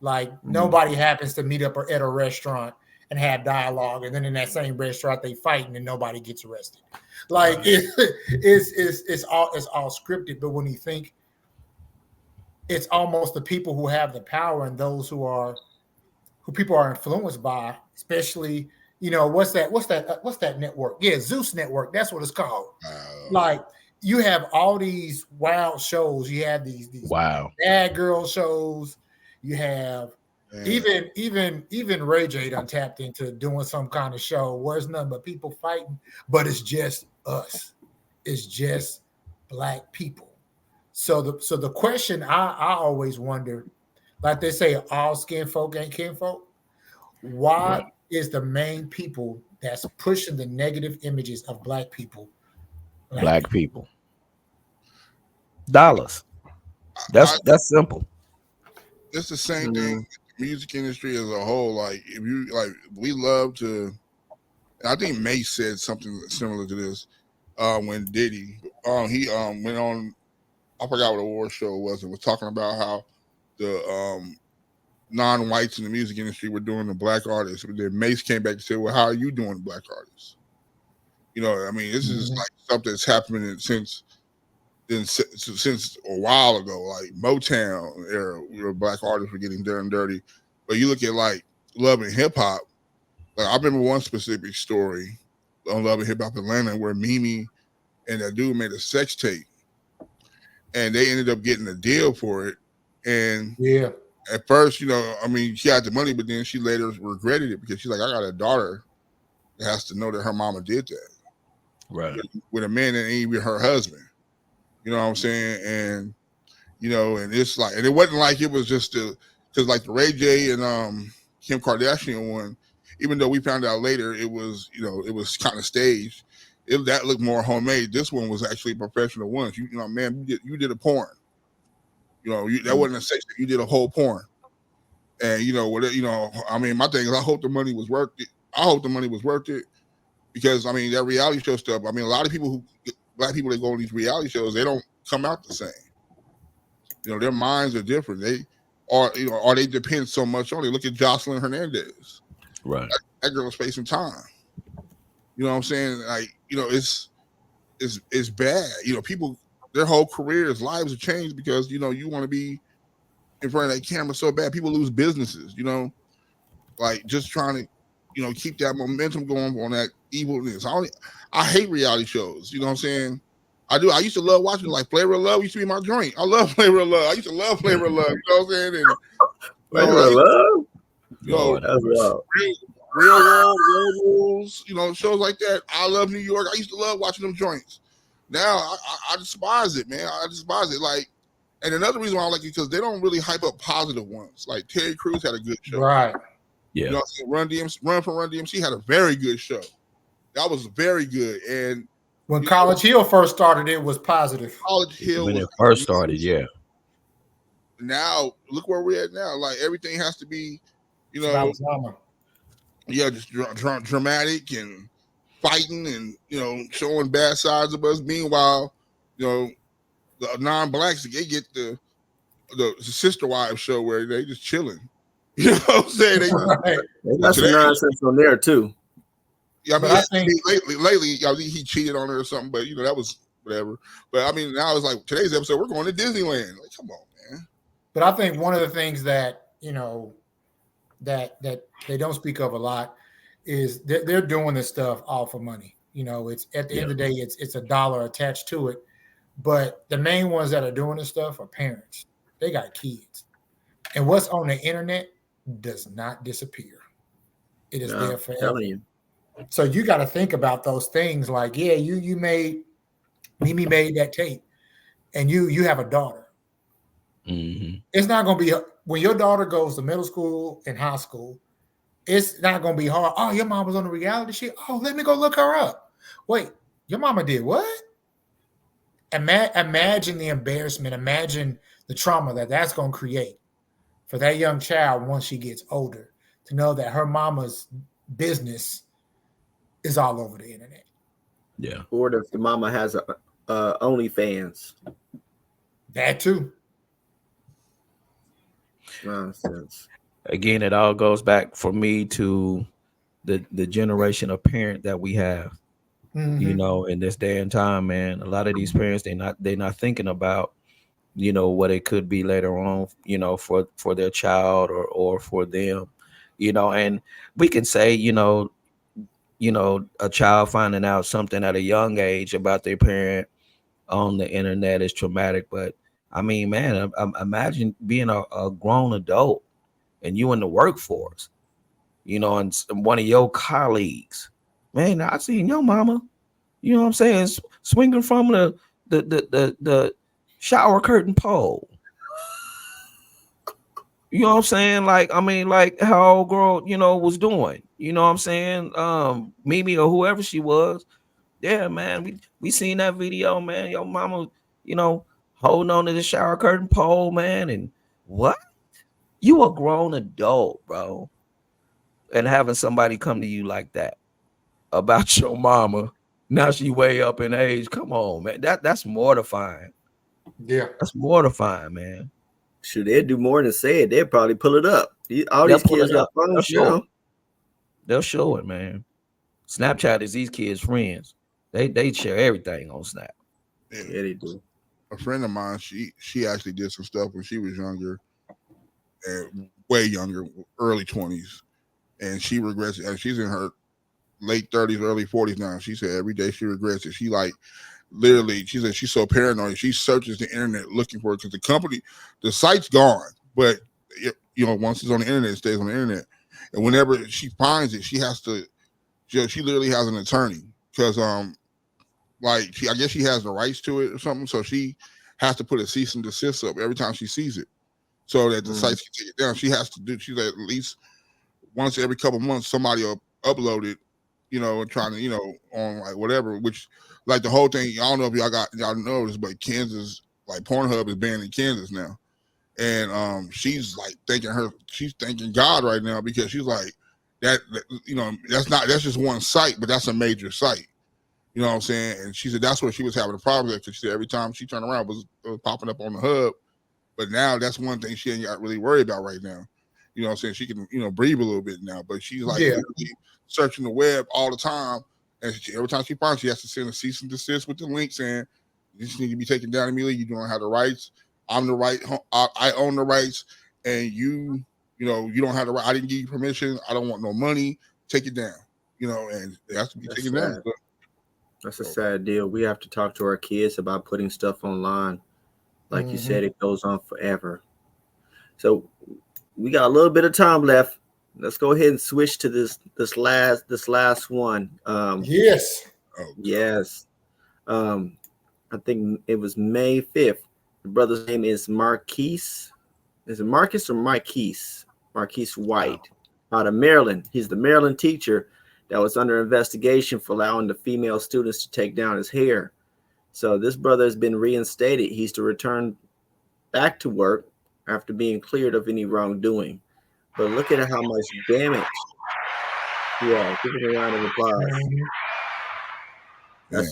S2: Like nobody happens to meet up at a restaurant and have dialogue, and then in that same restaurant they fight and nobody gets arrested. Like it's all scripted. But when you think, it's almost the people who have the power and those who people are influenced by, especially, what's that network? Yeah, Zeus Network. That's what it's called. Like you have all these wild shows. You have these bad girl shows. You have even Ray J done tapped into doing some kind of show where it's nothing but people fighting, but it's just us. It's just Black people. So the question I always wonder, like they say, all skin folk ain't kinfolk. Why is the main people that's pushing the negative images of Black people?
S3: Black people. Dollars. That's simple.
S1: It's the same thing. Music industry as a whole. Like if you we love to. I think Mace said something similar to this when Diddy he went on. I forgot what award show it was. It was talking about how the non-whites in the music industry were doing the Black artists. But then Mace came back and said, "Well, how are you doing Black artists?" I mean, this is like something that's happening since a while ago. Like Motown era, where Black artists were getting done dirty. But you look at like Love and Hip Hop. Like I remember one specific story on Love and Hip Hop Atlanta where Mimi and that dude made a sex tape. And they ended up getting a deal for it. And at first, I mean, she had the money, but then she later regretted it because she's like, I got a daughter that has to know that her mama did that.
S3: Right.
S1: With a man that ain't even her husband. You know what I'm saying? And, and it's like, and it wasn't like it was just because like the Ray J and Kim Kardashian one, even though we found out later it was, it was kind of staged. That looked more homemade. This one was actually a professional one. Man, you did a porn. That wasn't a sex. You did a whole porn. And I mean, my thing is, I hope the money was worth it. I hope the money was worth it because I mean that reality show stuff. I mean, a lot of Black people that go on these reality shows, they don't come out the same. Their minds are different. They are, or they depend so much on it. Look at Jocelyn Hernandez.
S3: Right.
S1: That girl is facing time. You know what I'm saying? Like, it's bad. People, their whole careers, lives have changed because, you want to be in front of that camera so bad. People lose businesses, like just trying to, keep that momentum going on that evilness. I hate reality shows. You know what I'm saying? I do. I used to love watching like Flavor of Love used to be my joint. I love Flavor of Love. I used to love Flavor of Love. You know what I'm saying? And,
S4: Flavor of Love?
S1: That's wild. Real World, Rules, shows like that. I Love New York. I used to love watching them joints. Now I despise it, man. I despise it. Like, and another reason why I like it because they don't really hype up positive ones. Like Terry Crews had a good show,
S2: right?
S3: Yeah.
S1: Run DMC had a very good show. That was very good. And
S2: when College Hill first started, it was positive.
S1: College Hill
S3: when it first started, yeah.
S1: Now look where we're at now. Like everything has to be, just dramatic and fighting and showing bad sides of us. Meanwhile, the non-blacks, they get the Sister Wives show where they just chilling. You know what I'm saying? They
S4: got some nonsense on there too.
S1: Yeah, I mean, I think lately, he cheated on her or something, but that was whatever. But I mean, now it's like today's episode, we're going to Disneyland. Like, come on, man.
S2: But I think one of the things that that they don't speak of a lot is they're doing this stuff all for money. It's at the end of the day, it's a dollar attached to it. But the main ones that are doing this stuff are parents. They got kids, and what's on the internet does not disappear. It is there forever. So you got to think about those things. Like, you made Mimi made that tape, and you have a daughter.
S3: Mm-hmm.
S2: It's not going to be when your daughter goes to middle school and high school. It's not going to be hard. Oh, your mom was on the reality shit. Oh, let me go look her up. Wait, your mama did what? Imagine the embarrassment. Imagine the trauma that's going to create for that young child once she gets older to know that her mama's business is all over the internet.
S3: Yeah.
S4: Or if the mama has a OnlyFans.
S2: That too.
S4: Nonsense.
S3: Again, it all goes back for me to the generation of parent that we have. You
S2: Mhm.
S3: know, in this day and time, man, a lot of these parents they're not thinking about, you know, what it could be later on, you know, for their child or for them, you know. And we can say, you know, a child finding out something at a young age about their parent on the internet is traumatic. But I mean, man, imagine being a grown adult and you in the workforce, you know, and one of your colleagues, man, I seen your mama, you know what I'm saying, swinging from the shower curtain pole. You know what I'm saying? Like, I mean, like how old girl, you know, was doing. You know what I'm saying? Mimi or whoever she was. Yeah, man. We seen that video, man. Your mama, you know, holding on to the shower curtain pole, man. And what? You a grown adult, bro. And having somebody come to you like that about your mama. Now she way up in age. Come on, man. That's mortifying.
S2: Yeah.
S3: That's mortifying, man.
S4: Should they do more than say it? They'd probably pull it up. All
S3: They'll
S4: these
S3: pull
S4: kids
S3: it
S4: got
S3: up. They'll
S4: phones
S3: show
S4: now.
S3: it. They'll show it, man. Snapchat is these kids' friends. They share everything on Snap.
S1: Yeah.
S4: Yeah, they do.
S1: A friend of mine, she actually did some stuff when she was younger, and way younger, early 20s, and she regrets it. And she's in her late 30s, early 40s now. She said every day she regrets it. She like literally, she said she's so paranoid. She searches the internet looking for it because the site's gone, but you know, once it's on the internet, it stays on the internet. And whenever she finds it, she has to. She literally has an attorney because like I guess she has the rights to it or something, so she has to put a cease and desist up every time she sees it, so that the sites can take it down. She has to do. She's at least once every couple months somebody will upload it, you know, and trying to, you know, on like whatever. Which like the whole thing. I don't know if y'all know this, but Kansas, like Pornhub is banned in Kansas now, and she's like she's thanking God right now because she's like that you know, that's just one site, but that's a major site. You know what I'm saying? And she said that's where she was having a problem with, because she said every time she turned around it was popping up on the hub. But now that's one thing she ain't got really worried about right now. You know what I'm saying? She can, you know, breathe a little bit now. But she's like
S2: Yeah.
S1: literally searching the web all the time. And every time she finds, she has to send a cease and desist with the link saying, you just need to be taken down immediately. You don't have the rights. I'm the right. I own the rights. And you know, you don't have the right. I didn't give you permission. I don't want no money. Take it down. You know, and it has to be taken down.
S4: That's a sad deal. We have to talk to our kids about putting stuff online. Like you said, it goes on forever. So we got a little bit of time left. Let's go ahead and switch to this last one.
S2: Yes.
S4: Yes. I think it was May 5th. The brother's name is Marquise. Is it Marcus or Marquise? Marquise White, out of Maryland. He's the Maryland teacher that was under investigation for allowing the female students to take down his hair. So this brother has been reinstated. He's to return back to work after being cleared of any wrongdoing. But look at how much damage. Yeah, give it a round of applause.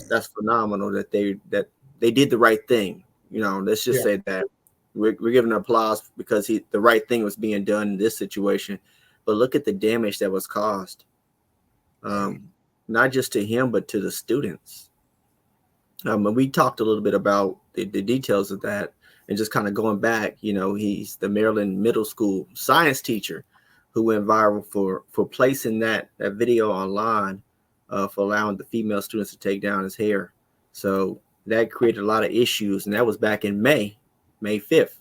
S4: That's phenomenal that they did the right thing. You know, let's just say that we're giving applause because the right thing was being done in this situation. But look at the damage that was caused, not just to him but to the students. And we talked a little bit about the details of that, and just kind of going back. You know, he's the Maryland middle school science teacher who went viral for placing that video online. For allowing the female students to take down his hair. So that created a lot of issues. And that was back in May 5th.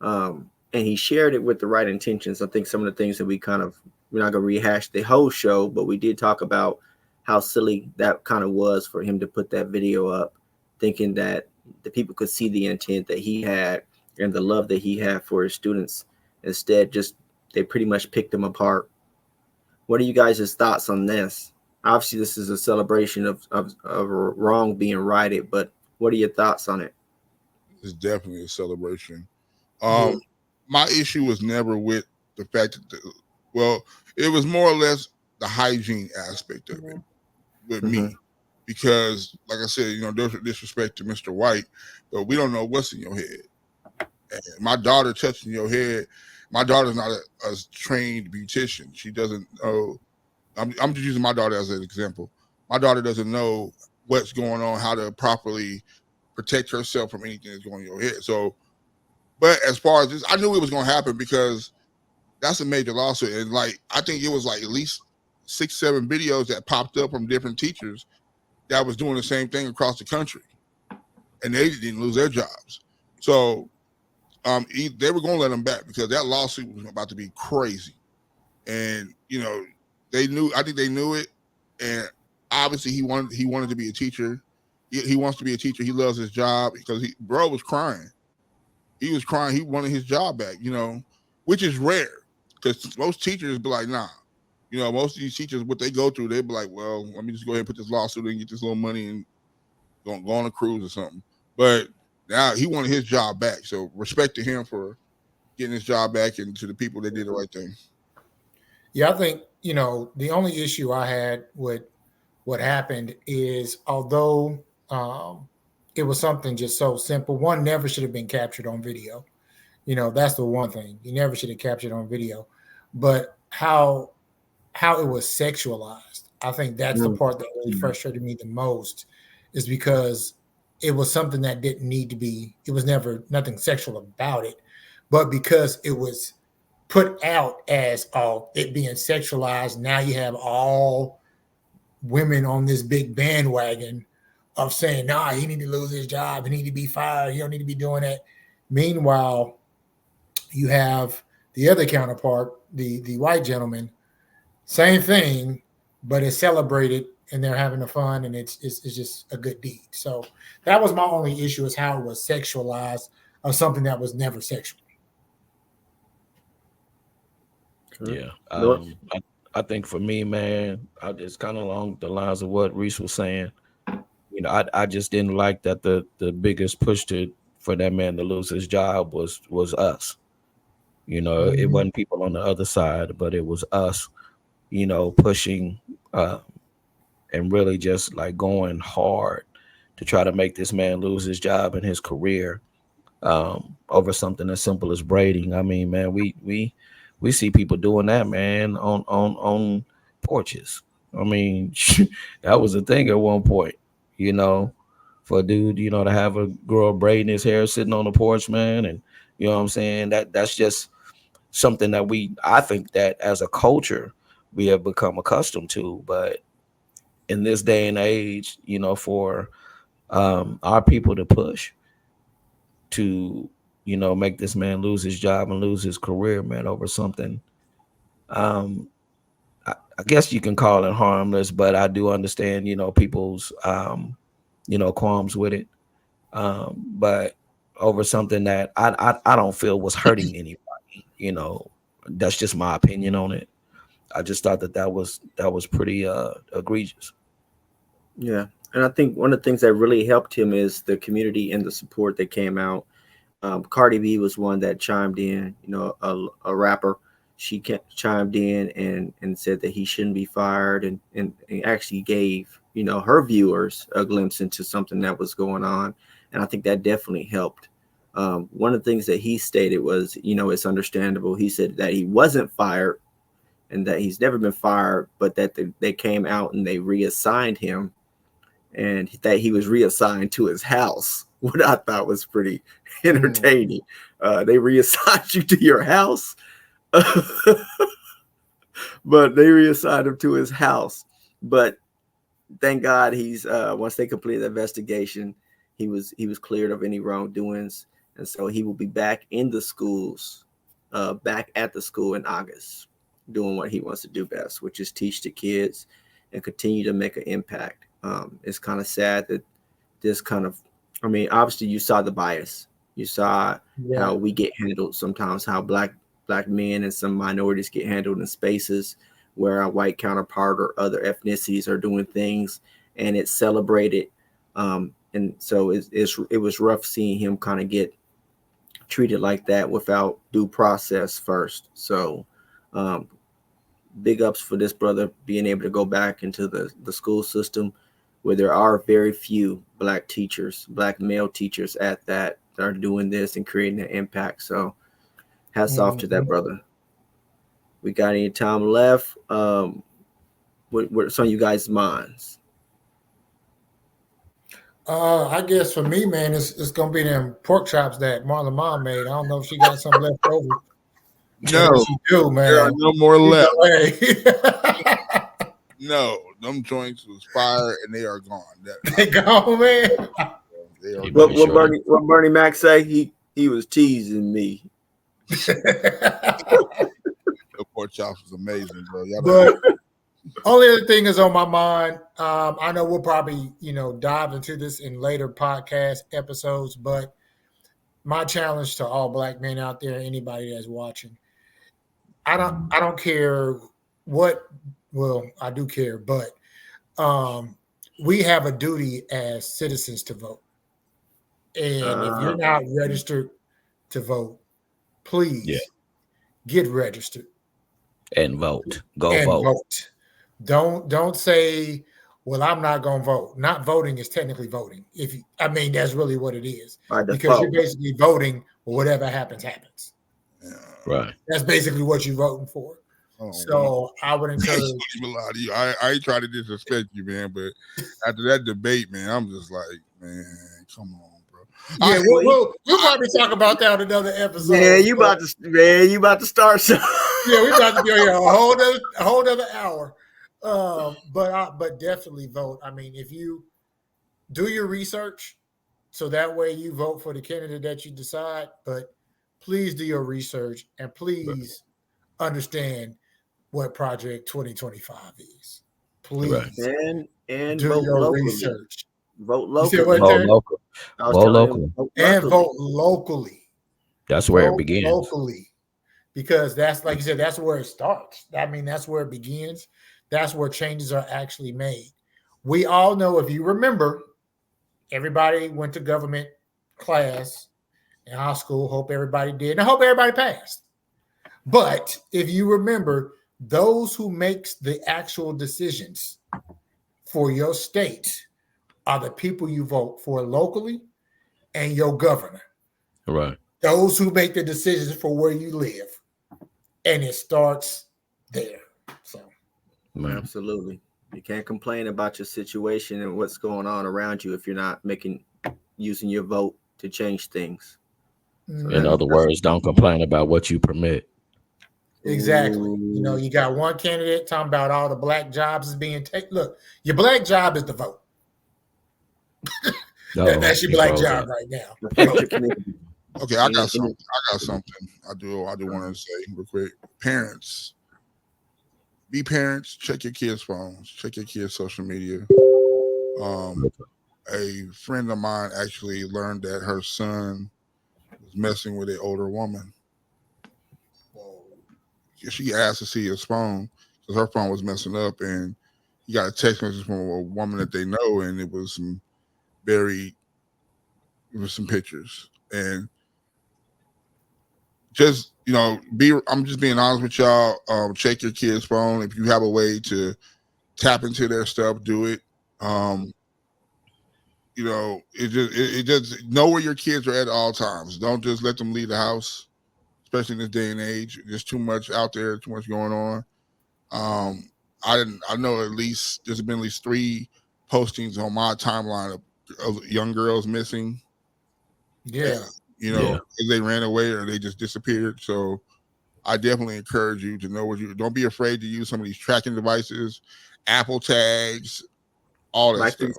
S4: And he shared it with the right intentions. I think some of the things that we're not going to rehash the whole show, but we did talk about how silly that kind of was for him to put that video up, thinking that the people could see the intent that he had and the love that he had for his students. Instead, they pretty much picked him apart. What are you guys' thoughts on this? Obviously, this is a celebration of a wrong being righted, but what are your thoughts on it?
S1: It's definitely a celebration. My issue was never with the fact that, it was more or less the hygiene aspect of it with me. because, like I said, there's a disrespect to Mr. White, but we don't know what's in your head. And my daughter touching your head, my daughter's not a trained beautician. She doesn't know. I'm just using my daughter as an example. My daughter doesn't know what's going on, how to properly protect herself from anything that's going in your head. So, but as far as this, I knew it was going to happen because that's a major lawsuit. And like, I think it was like at least 6-7 videos that popped up from different teachers that was doing the same thing across the country, and they didn't lose their jobs. So they were going to let them back because that lawsuit was about to be crazy. And they knew. I think they knew it, and obviously he wanted to be a teacher. He wants to be a teacher. He loves his job because bro was crying. He was crying. He wanted his job back. Which is rare because most teachers be like, nah. Most of these teachers, what they go through, they be like, well, let me just go ahead and put this lawsuit in, get this little money, and go on a cruise or something. But now he wanted his job back. So respect to him for getting his job back and to the people that did the right thing.
S2: Yeah, I think, the only issue I had with what happened is, although it was something just so simple, one never should have been captured on video. That's the one thing. You never should have captured on video. But how it was sexualized, I think that's the part that really frustrated me the most, is because it was something that didn't need to be. It was never nothing sexual about it, but because it was put out as it being sexualized, now you have all women on this big bandwagon of saying, nah, he need to lose his job, he need to be fired, he don't need to be doing that. Meanwhile, you have the other counterpart, the white gentleman, same thing, but it's celebrated and they're having the fun, and it's just a good deed. So that was my only issue, is how it was sexualized of something that was never sexual.
S3: Yeah. I think for me, man, it's kind of along the lines of what Reese was saying. I just didn't like that the biggest push for that man to lose his job was us. It wasn't people on the other side, but it was us, pushing and really just like going hard to try to make this man lose his job and his career over something as simple as braiding. I mean, man, we see people doing that, man, on porches. I mean, that was a thing at one point, for a dude, to have a girl braiding his hair sitting on the porch, man. And you know what I'm saying? That's just something that I think that as a culture, we have become accustomed to. But in this day and age, for our people to push to, make this man lose his job and lose his career, man, over something, I guess you can call it harmless, but I do understand, people's, qualms with it. But over something that I don't feel was hurting anybody, that's just my opinion on it. I just thought that was pretty egregious.
S4: Yeah. And I think one of the things that really helped him is the community and the support that came out. Cardi B was one that chimed in, a rapper. She chimed in and said that he shouldn't be fired, and actually gave, her viewers a glimpse into something that was going on. And I think that definitely helped. One of the things that he stated was, it's understandable. He said that he wasn't fired and that he's never been fired, but that they came out and they reassigned him, and that he was reassigned to his house, what I thought was pretty entertaining. They reassigned you to your house, but they reassigned him to his house. But thank God he's once they completed the investigation, he was cleared of any wrongdoings, and so he will be back in the schools, back at the school in August, doing what he wants to do best, which is teach the kids and continue to make an impact. It's kind of sad that this kind of, obviously you saw the bias. You saw how we get handled sometimes, how black men and some minorities get handled in spaces where our white counterpart or other ethnicities are doing things, and it's celebrated. And so it was rough seeing him kind of get treated like that without due process first. So big ups for this brother being able to go back into the school system, where there are very few black teachers, black male teachers at that are doing this and creating an impact. So hats off to that brother. We got any time left? What's on you guys' minds?
S2: I guess for me, man, it's gonna be them pork chops that Marla Mom made. I don't know if she got some left over.
S1: No,
S2: If she do, man.
S1: there are no more left.
S2: Hey.
S1: No, them joints was fire and they are gone.
S2: They gone, man.
S1: They are
S4: What,
S1: gone.
S4: what Bernie Mac say? He was teasing me.
S1: The pork chops was amazing, bro. Y'all
S2: But only other thing is on my mind. I know we'll probably, dive into this in later podcast episodes, but my challenge to all black men out there, anybody that's watching, I don't care what. Well, I do care, but we have a duty as citizens to vote. And if you're not registered to vote, please get registered
S3: and vote. Go
S2: and
S3: vote.
S2: Don't say, well, I'm not going to vote. Not voting is technically voting. That's really what it is. Because you're basically voting for whatever happens.
S1: Yeah.
S3: Right.
S2: That's basically what you're voting for. So I would encourage.
S1: I ain't trying to disrespect you, man, but after that debate, man, I'm just like, man, come on, bro.
S2: Yeah, we'll probably talk about that on another episode.
S4: Yeah, you about to start something.
S2: Yeah, we about to go here a whole other hour. But definitely vote. I mean, if you do your research, so that way you vote for the candidate that you decide. But please do your research and please understand what Project 2025 is. Please.
S4: Right. And
S2: do
S4: vote
S2: your
S4: locally.
S2: research.
S4: Vote locally.
S3: Vote local. Vote locally.
S2: And vote locally.
S3: That's where it begins.
S2: Locally. Because that's, like you said, that's where it starts. I mean, that's where it begins. That's where changes are actually made. We all know, if you remember, everybody went to government class in high school. Hope everybody did. And I hope everybody passed. But if you remember, those who makes the actual decisions for your state are the people you vote for locally and your governor.
S3: Right.
S2: Those who make the decisions for where you live. And it starts there. So,
S4: absolutely. You can't complain about your situation and what's going on around you if you're not using your vote to change things.
S2: So
S3: in other words, don't complain about what you permit.
S2: Exactly. You got one candidate talking about all the black jobs is being taken. Look, your black job is to vote. That's your black job right now.
S1: Okay, I got something. I do want to say real quick. Parents, be parents. Check your kids' phones. Check your kids' social media. A friend of mine actually learned that her son was messing with an older woman. She asked to see his phone because her phone was messing up, and he got a text message from a woman that they know, and it was some pictures. And just I'm just being honest with y'all. Check your kid's phone. If you have a way to tap into their stuff, do it. It just know where your kids are at all times. Don't just let them leave the house, especially in this day and age. There's too much out there, too much going on. I know there's been at least 3 postings on my timeline of young girls missing.
S2: Yeah.
S1: They ran away or they just disappeared. So I definitely encourage you to know don't be afraid to use some of these tracking devices, Apple tags, all that stuff.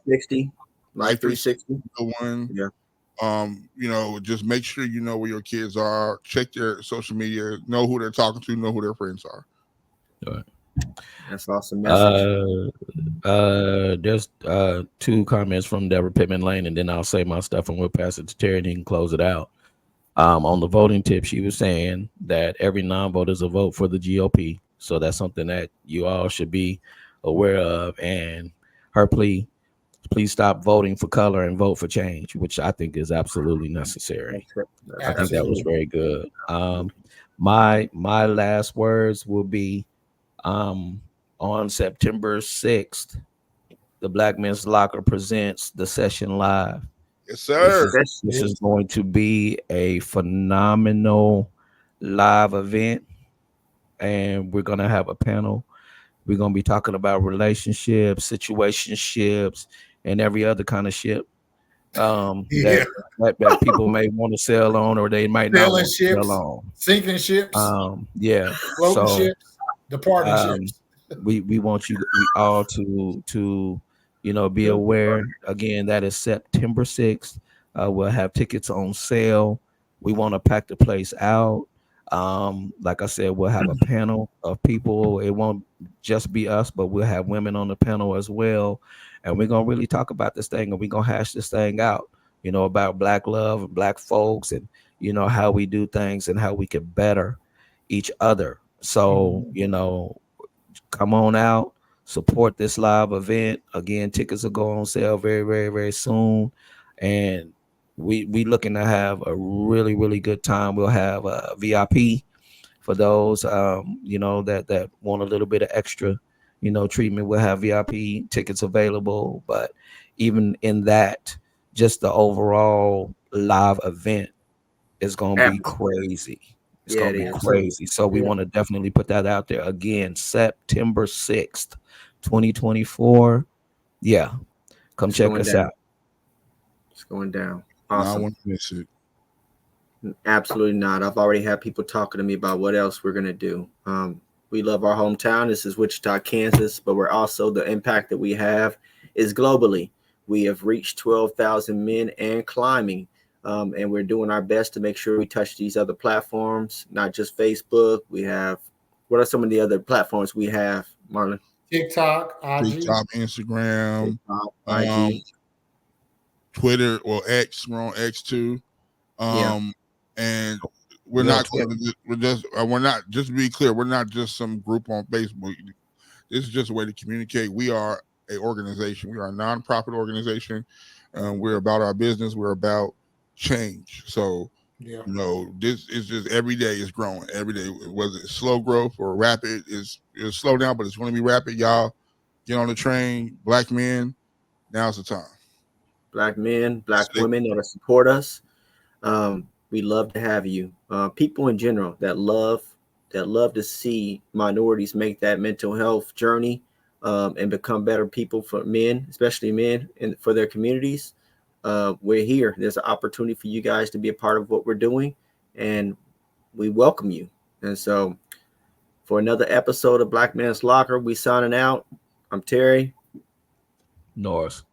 S4: Life 360.
S1: The one. Yeah. Just make sure you know where your kids are. Check their social media. Know who they're talking to. Know who their friends are.
S3: All right.
S4: That's awesome message.
S3: There's 2 comments from Deborah Pittman Lane, and then I'll say my stuff and we'll pass it to Terry and he can close it out. On the voting tip, she was saying that every non-vote is a vote for the GOP. So that's something that you all should be aware of. And her plea, please stop voting for color and vote for change, which I think is absolutely necessary. I think that was very good. My last words will be on September 6th, the Black Men's Locker presents the Session Live.
S1: Yes, sir.
S3: This is going to be a phenomenal live event, and we're going to have a panel. We're going to be talking about relationships, situationships, and every other kind of ship
S2: Yeah.
S3: that people may want to sell on, or they might not
S2: Sailing
S3: want to
S2: ships,
S3: sell on.
S2: sinking ships,
S3: Yeah.
S2: floating
S3: So
S2: ships, departing ships.
S3: we want you all to be aware. Again, that is September 6th. We'll have tickets on sale. We want to pack the place out. Like I said, we'll have a panel of people. It won't just be us, but we'll have women on the panel as well. And we're gonna really talk about this thing, and we're gonna hash this thing out, about Black love and Black folks, and how we do things and how we can better each other. So, come on out, support this live event. Again, tickets will go on sale very, very, very soon. And we looking to have a really, really good time. We'll have a VIP for those that want a little bit of extra treatment. We'll have VIP tickets available. But even in that, just the overall live event is gonna be crazy. It's gonna be crazy. So we want to definitely put that out there. Again, September 6th, 2024. Yeah. Come check us out.
S4: It's going down.
S1: Awesome.
S4: Awesome.
S1: I want to miss it.
S4: Absolutely not. I've already had people talking to me about what else we're gonna do. We love our hometown. This is Wichita, Kansas, but we're also, the impact that we have is globally. We have reached 12,000 men and climbing. And we're doing our best to make sure we touch these other platforms, not just Facebook. We have, what are some of the other platforms we have, Marlon?
S2: TikTok, IG.
S1: Instagram,
S4: TikTok, IG.
S1: Twitter, or X. We're on X too. And we're not just to be clear, we're not just some group on Facebook. This is just a way to communicate. We are an organization. We are a nonprofit organization. We're about our business. We're about change. So, this is just every day is growing. Every day, whether it's slow growth or rapid, it's slow down, but it's going to be rapid. Y'all get on the train. Black men, now's the time.
S4: Black men, Black women that support us. We love to have you. People in general that love to see minorities make that mental health journey and become better people for men, especially men, and for their communities. We're here. There's an opportunity for you guys to be a part of what we're doing, and we welcome you. And so for another episode of Black Men's Locker, we signing out. I'm Terry.
S3: Norris.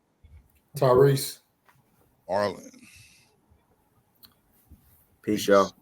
S2: Tyrese.
S1: Arlen.
S4: Peace, y'all.